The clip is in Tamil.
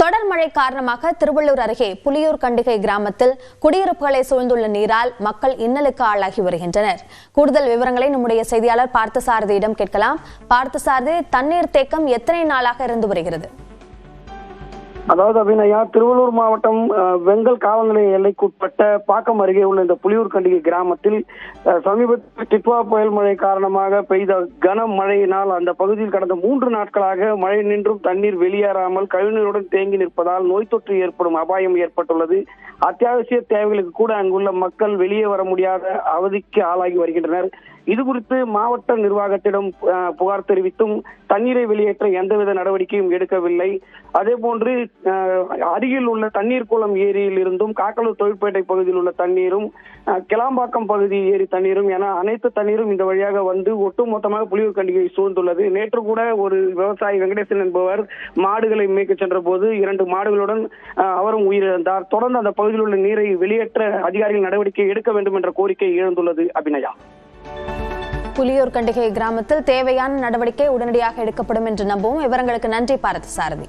தொடர் மழை காரணமாக திருவள்ளூர் அருகே புலியூர் கண்டிகை கிராமத்தில் குடியிருப்புகளை சூழ்ந்துள்ள நீரால் மக்கள் இன்னலுக்கு ஆளாகி வருகின்றனர். கூடுதல் விவரங்களை நம்முடைய செய்தியாளர் பார்த்தசாரதியிடம் கேட்கலாம். பார்த்தசாரதி, தண்ணீர் தேக்கம் எத்தனை நாளாக இருந்து வருகிறது? அதாவது அபிநயா, திருவள்ளூர் மாவட்டம் வெங்கல் காவல் நிலைய எல்லைக்குட்பட்ட பாக்கம் அருகே உள்ள இந்த புலியூர் கண்டிகை கிராமத்தில் சமீபத்தில் டிட்வா புயல் மழை காரணமாக பெய்த கனமழையினால் அந்த பகுதியில் கடந்த 3 நாட்களாக மழை நின்றும் தண்ணீர் வெளியேறாமல் கழிவுநீருடன் தேங்கி நிற்பதால் நோய் தொற்று ஏற்படும் அபாயம் ஏற்பட்டுள்ளது. அத்தியாவசிய தேவைகளுக்கு கூட அங்குள்ள மக்கள் வெளியே வர முடியாத அவதிக்கு ஆளாகி வருகின்றனர். இது குறித்து மாவட்ட நிர்வாகத்திடம் புகார் தெரிவித்தும் தண்ணீரை வெளியேற்ற எந்தவித நடவடிக்கையும் எடுக்கவில்லை. அதே போன்று அருகில் உள்ள தண்ணீர் குளம் ஏரியில் இருந்தும் காக்கலூர் தொழிற்பேட்டை பகுதியில் உள்ள தண்ணீரும் கிளாம்பாக்கம் பகுதி ஏரி தண்ணீரும் என அனைத்து தண்ணீரும் இந்த வழியாக வந்து ஒட்டுமொத்தமாக புலியூர் கண்டிகை சூழ்ந்துள்ளது. நேற்று கூட ஒரு விவசாயி வெங்கடேசன் என்பவர் மாடுகளை மேய்க்க சென்ற போது 2 மாடுகளுடன் அவரும் உயிரிழந்தார். தொடர்ந்து அந்த பகுதியில் உள்ள நீரை வெளியேற்ற அதிகாரிகள் நடவடிக்கை எடுக்க வேண்டும் என்ற கோரிக்கை எழுந்துள்ளது. அபிநயா, புலியூர் கண்டிகை கிராமத்தில் தேவையான நடவடிக்கை உடனடியாக எடுக்கப்படும் என்று நம்புவோம். விவரங்களுக்கு நன்றி பார்த்தசாரதி.